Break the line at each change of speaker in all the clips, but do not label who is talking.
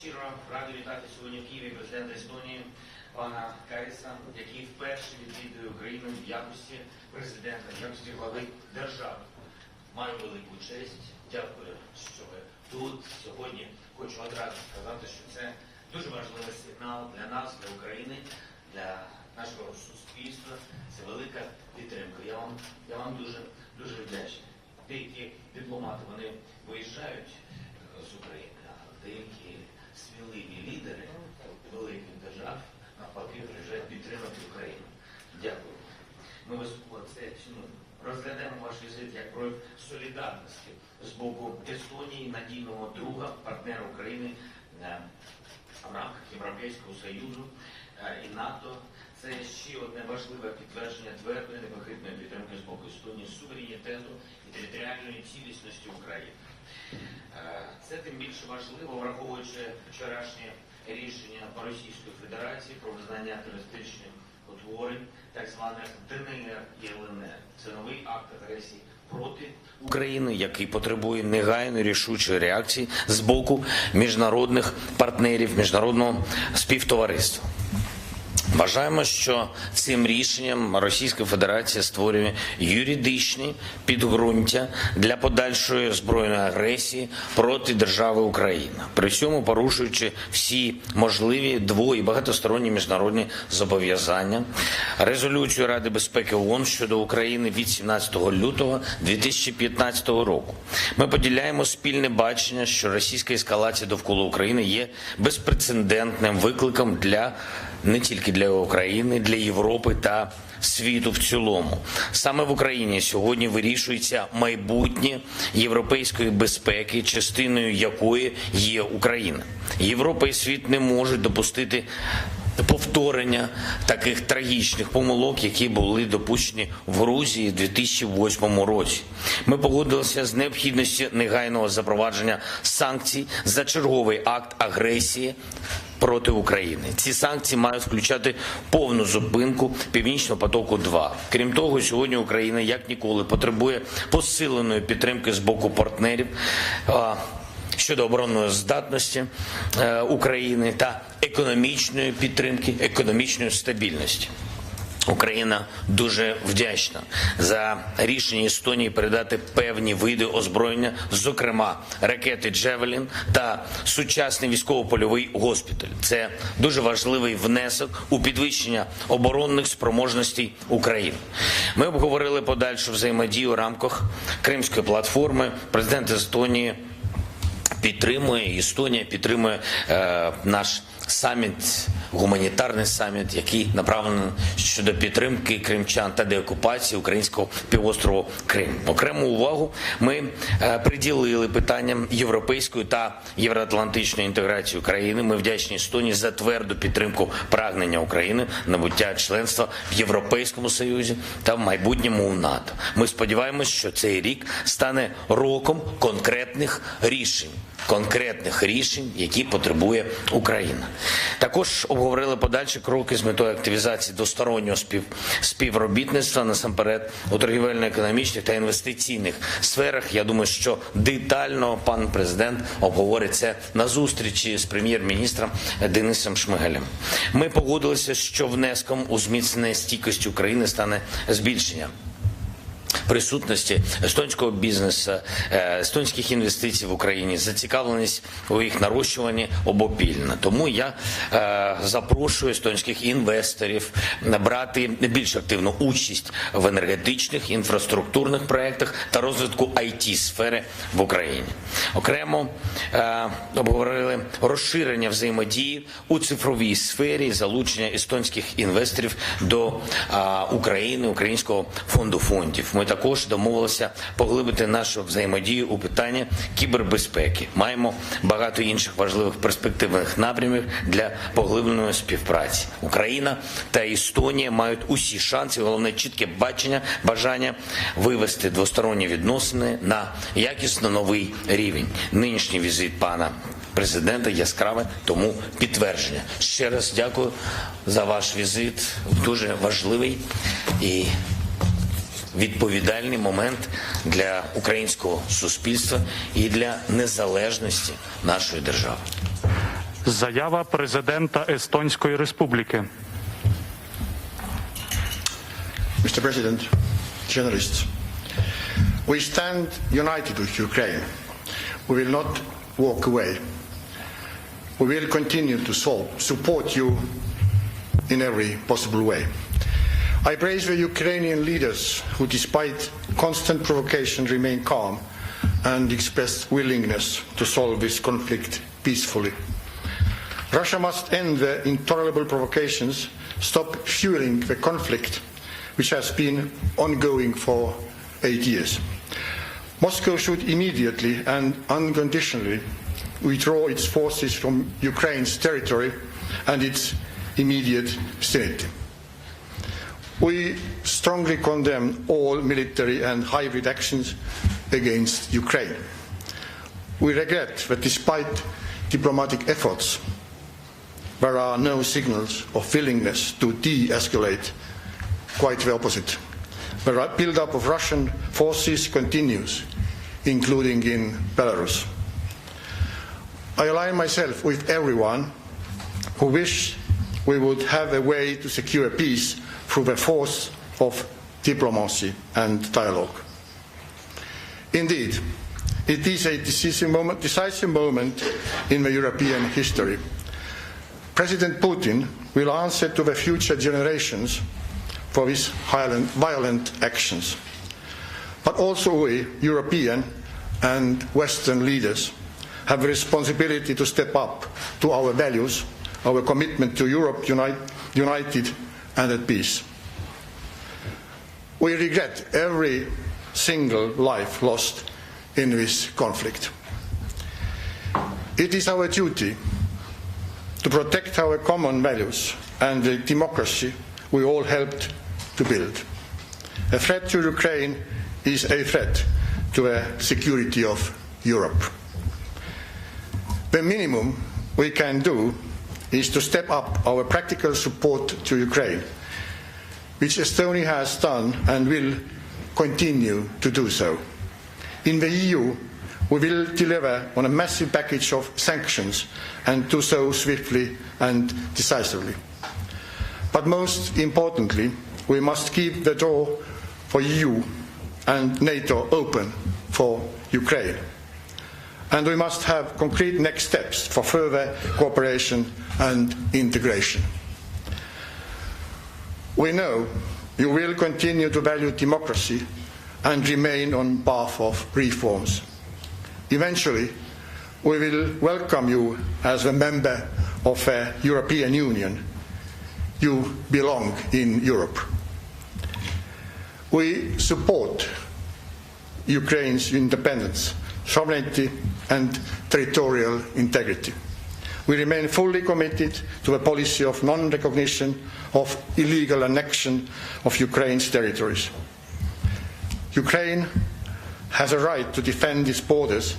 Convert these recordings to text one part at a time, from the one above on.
Щиро радий вітати сьогодні в Києві президента Естонії пана Каріса, який вперше відвідує Україну в якості президента, в якості глави держави. Маю велику честь, дякую, що ви тут. Сьогодні хочу одразу сказати, що це дуже важливий сигнал для нас, для України, для нашого суспільства. Це велика підтримка. Я вам дуже вдячний. Деякі дипломати, вони виїжджають з України, а деякі сміливі лідери великих держав навпаки приїжджають підтримати Україну. Дякую. Ми високо це цінуємо. Розглядаємо ваш візит як прояв солідарності з боку Естонії, надійного друга, партнера України в рамках Європейського Союзу і НАТО. Це ще одне важливе підтвердження твердої, непохитної підтримки з боку Естонії, суверенітету і територіальної цілісності України. Це тим більше важливо, враховуючи вчорашнє рішення Російської Федерації про визнання терористичних утворень, так званих ДНР і ЛНР. Це новий акт агресії проти України, який потребує негайної рішучої реакції з боку міжнародних партнерів, міжнародного співтовариства. Вважаємо, що цим рішенням Російська Федерація створює юридичні підґрунтя для подальшої збройної агресії проти держави Україна, при цьому порушуючи всі можливі дво- і багатосторонні міжнародні зобов'язання, резолюцію Ради безпеки ООН щодо України від 17 лютого 2015 року. Ми поділяємо спільне бачення, що російська ескалація довкола України є безпрецедентним викликом не тільки для України, для Європи та світу в цілому. Саме в Україні сьогодні вирішується майбутнє європейської безпеки, частиною якої є Україна. Європа і світ не можуть допустити повторення таких трагічних помилок, які були допущені в Грузії в 2008 році. Ми погодилися з необхідністю негайного запровадження санкцій за черговий акт агресії проти України. Ці санкції мають включати повну зупинку Північного потоку-2. Крім того, сьогодні Україна як ніколи потребує посиленої підтримки з боку партнерів щодо оборонної здатності України та економічної підтримки, економічної стабільності. Україна дуже вдячна за рішення Естонії передати певні види озброєння, зокрема ракети «Джевелін» та сучасний військово-польовий госпіталь. Це дуже важливий внесок у підвищення оборонних спроможностей України. Ми обговорили подальшу взаємодію у рамках Кримської платформи. Президент Естонії Естонія підтримує наш саміт, гуманітарний саміт, який направлений щодо підтримки кримчан та деокупації українського півострову Крим. Окрему увагу ми приділили питанням європейської та євроатлантичної інтеграції України. Ми вдячні Естонії за тверду підтримку прагнення України набуття членства в Європейському Союзі та в майбутньому у НАТО. Ми сподіваємось, що цей рік стане роком конкретних рішень, які потребує Україна. Також обговорили подальші кроки з метою активізації двостороннього співробітництва, насамперед у торгівельно-економічних та інвестиційних сферах. Я думаю, що детально пан президент обговорить це на зустрічі з прем'єр-міністром Денисом Шмигалем. Ми погодилися, що внеском у зміцнення стійкості України стане збільшення присутності естонського бізнесу, естонських інвестицій в Україні, зацікавленість у їх нарощуванні обопільна. Тому я запрошую естонських інвесторів брати більш активну участь в енергетичних, інфраструктурних проєктах та розвитку IT-сфери в Україні. Окремо обговорили розширення взаємодії у цифровій сфері, залучення естонських інвесторів до України, Українського фонду фондів. Ми також домовилися поглибити нашу взаємодію у питанні кібербезпеки. Маємо багато інших важливих перспективних напрямів для поглибленої співпраці. Україна та Естонія мають усі шанси, головне чітке бажання вивести двосторонні відносини на якісно новий рівень. Нинішній візит пана президента яскраве тому підтвердження. Ще раз дякую за ваш візит. Дуже важливий і відповідальний момент для українського суспільства і для незалежності нашої держави.
Заява президента Естонської Республіки.
Mr. President, journalists, we stand united with Ukraine. We will not walk away. We will continue to support you in every possible way. I praise the Ukrainian leaders who, despite constant provocation, remain calm and express willingness to solve this conflict peacefully. Russia must end the intolerable provocations, stop fueling the conflict, which has been ongoing for 8 years. Moscow should immediately and unconditionally withdraw its forces from Ukraine's territory and its immediate vicinity. We strongly condemn all military and hybrid actions against Ukraine. We regret that despite diplomatic efforts, there are no signals of willingness to de-escalate. Quite the opposite. The build-up of Russian forces continues, including in Belarus. I align myself with everyone who wish we would have a way to secure peace through the force of diplomacy and dialogue. Indeed, it is a decisive moment in the European history. President Putin will answer to the future generations for his violent actions. But also we, European and Western leaders, have a responsibility to step up to our values, our commitment to Europe united and at peace. We regret every single life lost in this conflict. It is our duty to protect our common values and the democracy we all helped to build. A threat to Ukraine is a threat to the security of Europe. The minimum we can do is to step up our practical support to Ukraine, which Estonia has done and will continue to do so. In the EU, we will deliver on a massive package of sanctions and do so swiftly and decisively. But most importantly, we must keep the door for EU and NATO open for Ukraine. And we must have concrete next steps for further cooperation and integration. We know you will continue to value democracy and remain on the path of reforms. Eventually, we will welcome you as a member of the European Union. You belong in Europe. We support Ukraine's independence, sovereignty and territorial integrity. We remain fully committed to a policy of non-recognition of illegal annexion of Ukraine's territories. Ukraine has a right to defend its borders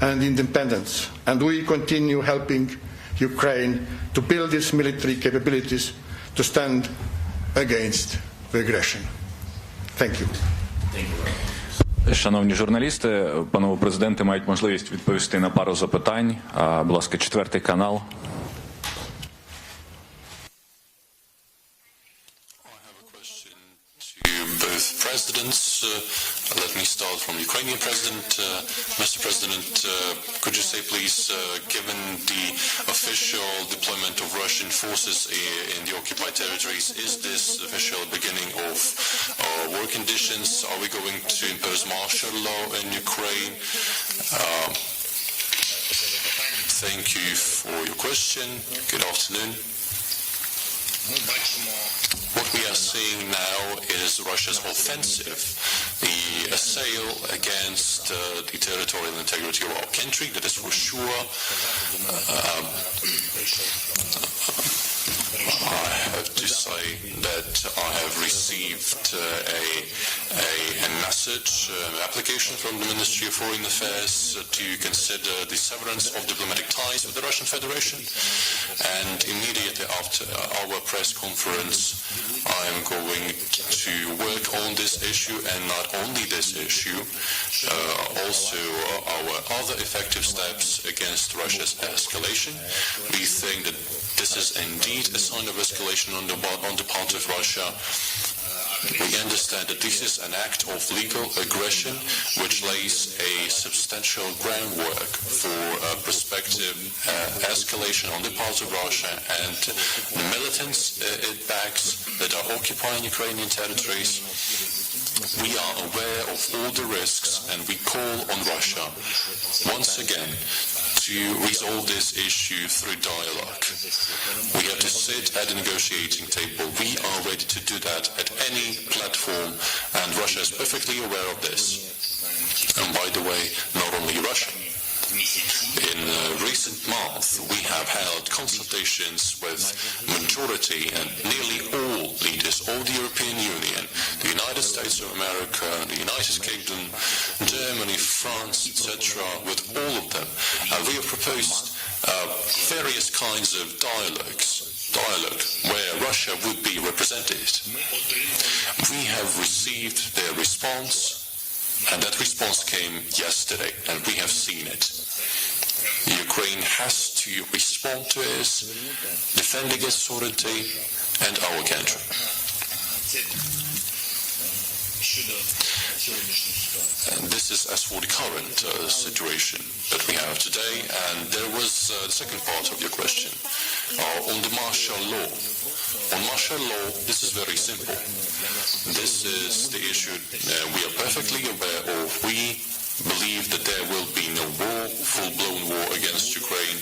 and independence, and we continue helping Ukraine to build its military capabilities to stand against the aggression. Thank you.
Thank you.
Шановні журналісти, панове президенти мають можливість відповісти на пару запитань. Будь ласка, 4 канал.
Presidents. Let me start from the Ukrainian President. Mr. President, could you say please, given the official deployment of Russian forces in the occupied territories, is this official beginning of war conditions? Are we going to impose martial law in Ukraine? Thank you for your question. Good afternoon. What we are seeing now is Russia's offensive, the assail against the territorial integrity of our country, that is for sure. I have to say say that I have received a message, application from the Ministry of Foreign Affairs to consider the severance of diplomatic ties with the Russian Federation. And immediately after our press conference, I am going to work on this issue, and not only this issue, also our other effective steps against Russia's escalation. We think that this is indeed a sign of escalation on the part of Russia. We understand that this is an act of legal aggression which lays a substantial groundwork for prospective escalation on the part of Russia and the militants it backs that are occupying Ukrainian territories. We are aware of all the risks, and we call on Russia once again to resolve this issue through dialogue. We have to sit at the negotiating table. We are ready to do that at any platform, and Russia is perfectly aware of this. And by the way, not only Russia. In recent months, we have held consultations with majority and nearly all leaders of the European Union, the United States of America, the United Kingdom, Germany, France, etc., with all of them. And we have proposed various kinds of dialogue where Russia would be represented. We have received their response, and that response came yesterday, and we have seen it. Ukraine has to respond to us, defending its sovereignty and our country. And this is as for the current situation that we have today. And there was the second part of your question on the martial law. On martial law, this is very simple. This is the issue we are perfectly aware of. We believe that there will be no war, full-blown war against Ukraine,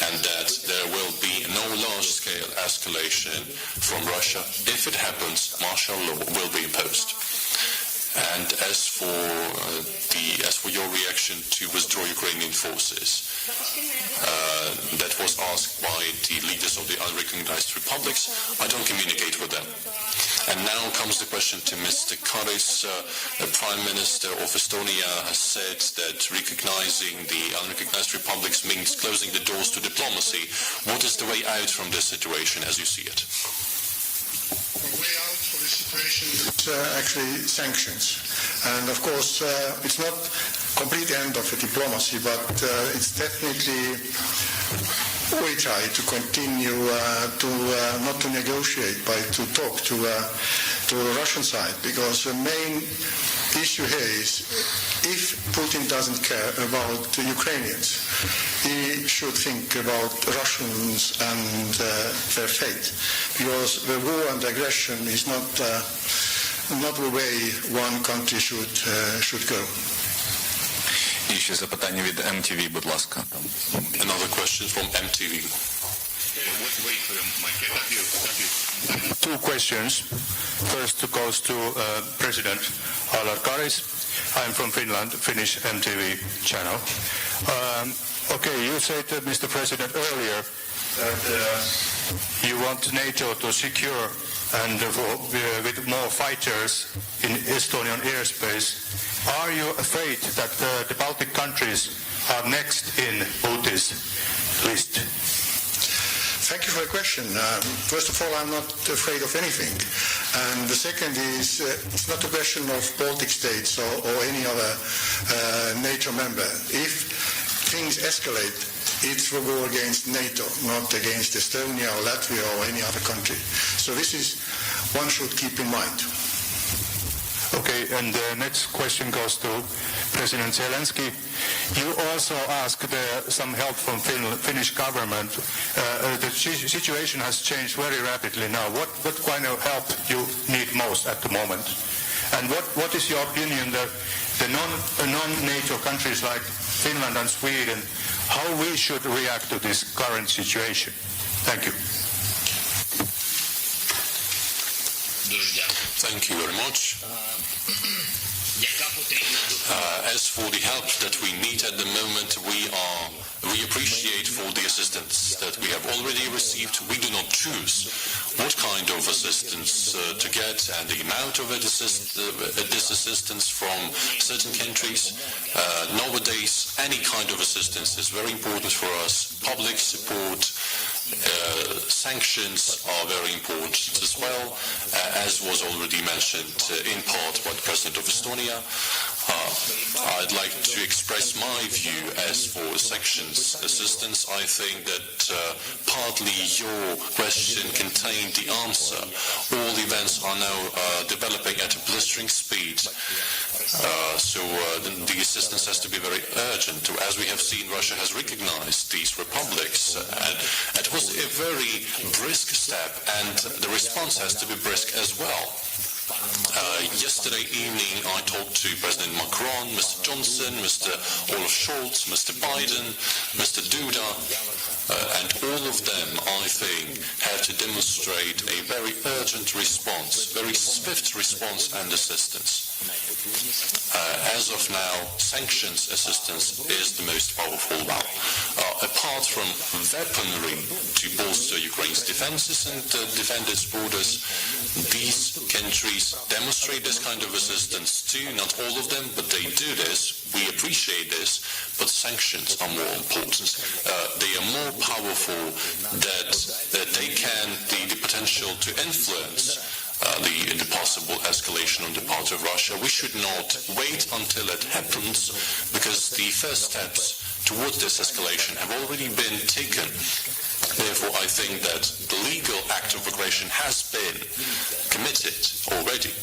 and that there will be no large-scale escalation from Russia. If it happens, martial law will be imposed. And as for your reaction to withdraw Ukrainian forces, that was asked by the leaders of the unrecognized republics. I don't communicate with them. And now comes the question to Mr. Karis. The Prime Minister of Estonia has said that recognizing the unrecognized republics means closing the doors to diplomacy. What is the way out from this situation as you see it?
The way out for this situation is actually sanctions. And of course, it's not complete end of the diplomacy, but it's definitely we try to continue not to negotiate, but to talk to the Russian side, because the main issue here is if Putin doesn't care about the Ukrainians, he should think about Russians and their fate, because the war and aggression is not the way one country should go.
І ще запитання від MTV, будь ласка.
Another question from MTV.
Two questions. First goes to President Alar Karis. I'm from Finland, Finnish MTV channel. Okay, you said, Mr. President, earlier that you want NATO to secure and with more fighters in Estonian airspace. Are you afraid that the Baltic countries are next in Putin's list?
Thank you for the question. First of all, I'm not afraid of anything. And the second is, it's not a question of Baltic states or any other NATO member. If things escalate, it's a war against NATO, not against Estonia or Latvia or any other country. So this is one should keep in mind.
Okay, and the next question goes to President Zelenskyy. You also asked some help from Finnish government. The situation has changed very rapidly now. What kind of help you need most at the moment? And what is your opinion that the non-NATO countries like Finland and Sweden, how we should react to this current situation? Thank you.
Thank you very much. As for the help that we need at the moment, we appreciate for the assistance that we have have already received. We do not choose what kind of assistance to get and the amount of this assistance from certain countries. Nowadays, any kind of assistance is very important for us. Public support, sanctions are very important as well, as was already mentioned in part by the President of Estonia. I'd like to express my view as for sanctions assistance. I think that partly your question contained the answer. All events are now developing at a blistering speed. So the assistance has to be very urgent. As we have seen, Russia has recognized these republics. And it was a very brisk step, and the response has to be brisk as well. Yesterday evening, I talked to President Macron, Mr. Johnson, Mr. Olaf Scholz, Mr. Biden, Mr. Duda, and all of them, I think, have to demonstrate a very urgent response, very swift response and assistance. As of now, sanctions assistance is the most powerful one. Apart from weaponry to bolster Ukraine's defenses and defend its borders, these countries demonstrate this kind of assistance too. Not all of them, but they do this. We appreciate this, but sanctions are more important. They are more powerful that they can the potential to influence the possible escalation on the part of Russia. We should not wait until it happens, because the first steps towards this escalation have already been taken. Therefore, I think that the legal act of aggression has been committed already.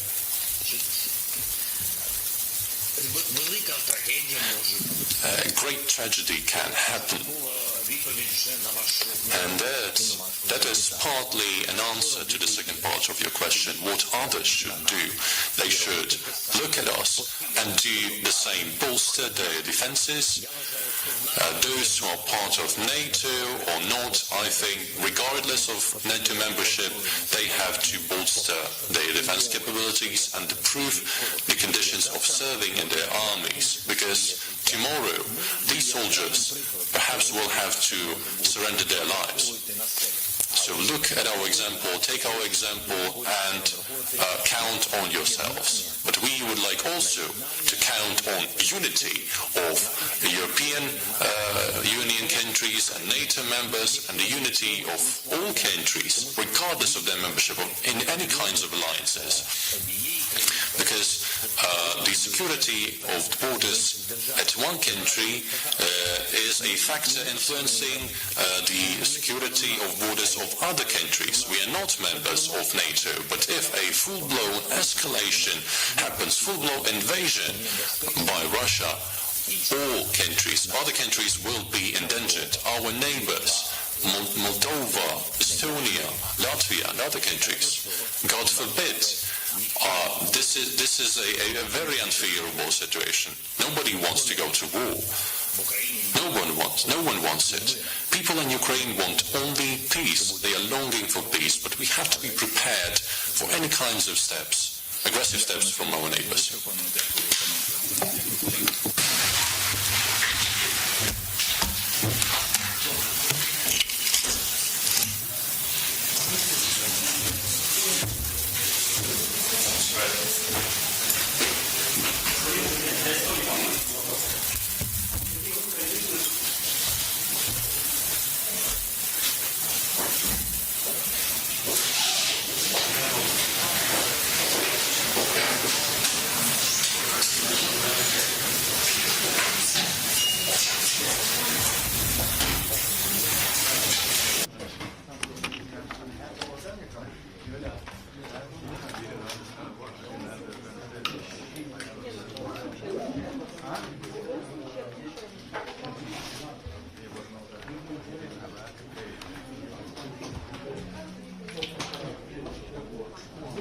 A great tragedy can happen. And that is partly an answer to the second part of your question, what others should do. They should look at us and do the same, bolster their defenses. Those who are part of NATO or not, I think, regardless of NATO membership, they have to bolster their defense capabilities and improve the conditions of serving in their armies, because tomorrow these soldiers perhaps will have to surrender their lives. So look at our example, take our example, and count on yourselves. But we would like also to count on unity of the European Union countries and NATO members, and the unity of all countries, regardless of their membership in any kinds of alliances. Because the security of the borders at one country is a factor influencing the security of borders of other countries. We are not members of NATO, but if a full-blown escalation happens, full-blown invasion by Russia, all countries, other countries will be endangered. Our neighbors, Moldova, Estonia, Latvia, and other countries, God forbid, this is a very unfavorable situation. Nobody wants to go to war. No one wants it. People in Ukraine want only peace. They are longing for peace, but we have to be prepared for any kinds of steps, aggressive steps from our neighbors.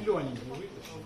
Зелененький вытащил.